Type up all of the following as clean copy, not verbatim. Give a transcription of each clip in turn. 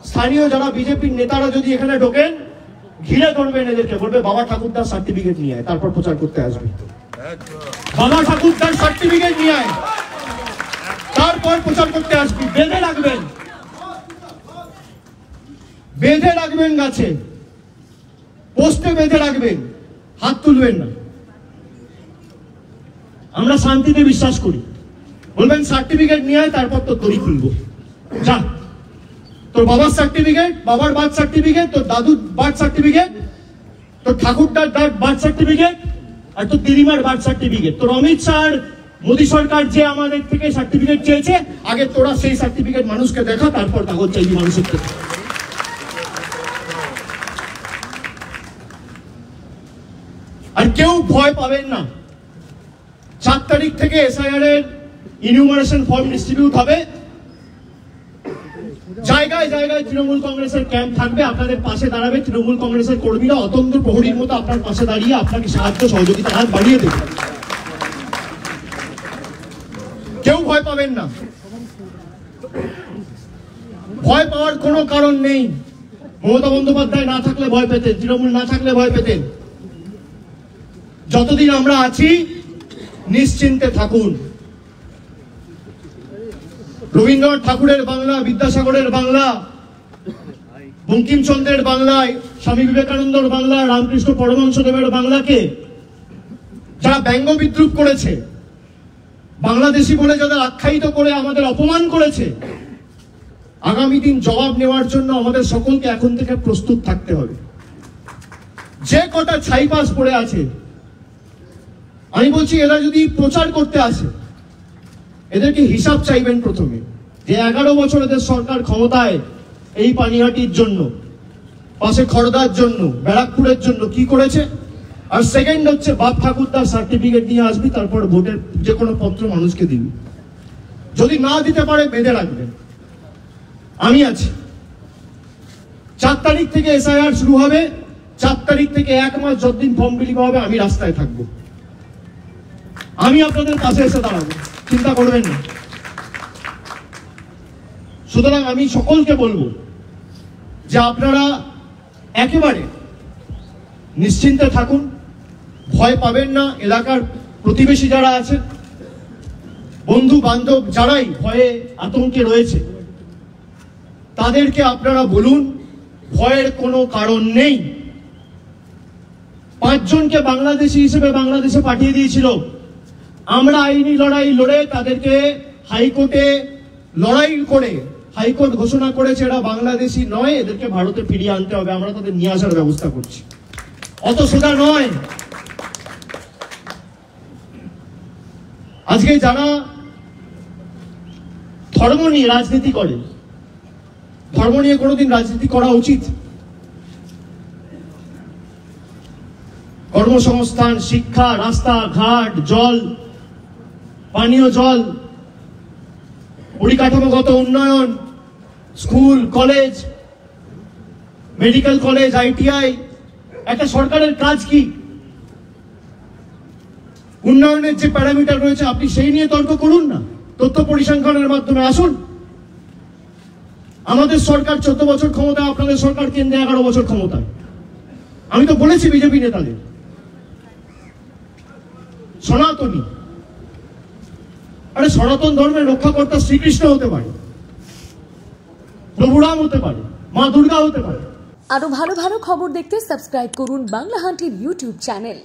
স্থানীয় যারা বিজেপির নেতারা যদি এখানে ঢোকেন, ঘিরে ধরবেন এদেরকে, বলবে বাবা ঠাকুরদার সার্টিফিকেট নিয়ে আয়, তারপর প্রচার করতে আসবে। বাবা ঠাকুরদার সার্টিফিকেট নিয়ে আয়, তারপর প্রচার করতে আসবি। বেঁধে রাখবেন, বেঁধে রাখবেন, গাছে পোস্টে বেঁধে রাখবেন, হাত তুলবেন না। আমরা শান্তিতে বিশ্বাস করি। বলবেন সার্টিফিকেট নিয়ে আয়, তারপর তো দড়ি খুলবো। যা, তোর বাবার সার্টিফিকেট, বাবার বার্থ সার্টিফিকেট, তোর দাদুর বার্থ সার্টিফিকেট, তোর ঠাকুরদার বার্থ সার্টিফিকেট, আর তোর দিদিমার বার্থ সার্টিফিকেট। তোর অমিত শাহ, মোদী সরকার যে আমাদের থেকে সার্টিফিকেট চেয়েছে, আগে তোরা সেই সার্টিফিকেট মানুষকে দেখা, তারপর কাগজ চাইবি মানুষের থেকে। আর কেউ ভয় পাবেন না। 4 তারিখ থেকে এসআইআর এর ইনিউমারেশন ফর্ম ডিস্ট্রিবিউট হবে। জায়গায় জায়গায় তৃণমূল কংগ্রেসের ক্যাম্প থাকবে, আপনাদের পাশে দাঁড়াবে তৃণমূল কংগ্রেসের কর্মীরা, অতন্ত্র প্রহরীর মতো আপনার পাশে দাঁড়িয়ে আপনাকে সাহায্য সহযোগিতা হাত বাড়িয়ে দেবে। কেউ ভয় পাবেন না, ভয় পাওয়ার কোনো কারণ নেই। মমতা বন্দ্যোপাধ্যায় না থাকলে ভয় পেতেন, তৃণমূল না থাকলে ভয় পেতেন। যতদিন আমরা আছি নিশ্চিন্তে থাকুন। রবীন্দ্রনাথ ঠাকুরের বাংলা, বিদ্যাসাগরের বাংলা, বঙ্কিমচন্দ্রের বাংলায়, স্বামী বিবেকানন্দর বাংলা, রামকৃষ্ণ পরমহংসদেবের বাংলাকে যারা ব্যঙ্গ বিদ্রুপ করেছে, বাংলাদেশি বলে যাদের আখ্যায়িত করে আমাদের অপমান করেছে, আগামী দিন জবাব নেওয়ার জন্য আমাদের সকলকে এখন থেকে প্রস্তুত থাকতে হবে। যে কটা ছাইপাস পড়ে আছে, আমি বলছি এরা যদি প্রচার করতে আসে, এদেরকে হিসাব চাইবেন প্রথমে, যে 11 বছর এদের সরকার ক্ষমতায় এই পানিহাটির জন্য, পাশে খড়দার জন্য, ব্যারাকপুরের জন্য কি করেছে। আর সেকেন্ড হচ্ছে বাপ ঠাকুরদার সার্টিফিকেট নিয়ে আসবি, তারপর ভোটের যে কোনো পত্র মানুষকে দিবি। যদি না দিতে পারে বেঁধে রাখবেন, আমি আছি। 4 তারিখ থেকে এসআইআর শুরু হবে, 4 তারিখ থেকে 1 মাস যতদিন ফর্ম বিলি হবে আমি রাস্তায় থাকবো, আমি আপনাদের কাছে এসে দাঁড়াবো, চিন্তা করবেন না। সুতরাং আমি সকলকে বলবো যে আপনারা একেবারে নিশ্চিন্তে থাকুন, ভয় পাবেন না। এলাকার প্রতিবেশী যারা আছেন, বন্ধু বান্ধব যারাই ভয়ে আতঙ্কে রয়েছে, তাদেরকে আপনারা বলুন ভয়ের কোনো কারণ নেই। 5 জনকে বাংলাদেশি হিসেবে বাংলাদেশে পাঠিয়ে দিয়েছিল। আমরা আইনি লড়াই লড়ে তাদেরকে হাইকোর্টে লড়াই করে হাইকোর্ট ঘোষণা করেছে এরা বাংলাদেশি নয়, এদেরকে ভারতে ফিরিয়ে আনতে হবে। আমরা তাদের নিয়ে আসার ব্যবস্থা করছি, অত সোজা নয়। আজকে যারা ধর্ম নিয়ে রাজনীতি করে, ধর্ম নিয়ে কোনোদিন রাজনীতি করা উচিত? কর্মসংস্থান, শিক্ষা, রাস্তাঘাট, জল, পানীয় জল, পরিকাঠামোগত উন্নয়ন, school, college, medical college, ITI, একটা সরকারের কাজ কি? উন্নয়নের যে প্যারামিটার রয়েছে আপনি সেই নিয়ে তর্ক করুন না, তথ্য পরিসংখ্যানের মাধ্যমে আসুন। আমাদের সরকার 14 বছর ক্ষমতায়, আপনাদের সরকার কেন্দ্রে 11 বছর ক্ষমতায়। আমি তো বলেছি বিজেপি নেতাদের, সনাতনী, আরে সনাতন ধর্মের রক্ষাকর্তা শ্রীকৃষ্ণ হতে পারে, প্রভু রাম হতে পারে, মা দুর্গা হতে পারে। আরো ভালো ভালো খবর দেখতে সাবস্ক্রাইব করুন বাংলা হান্টের ইউটিউব চ্যানেল।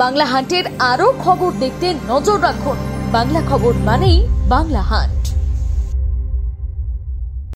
বাংলা হান্টের আরো খবর দেখতে নজর রাখুন। বাংলা খবর মানেই বাংলা হান্ট।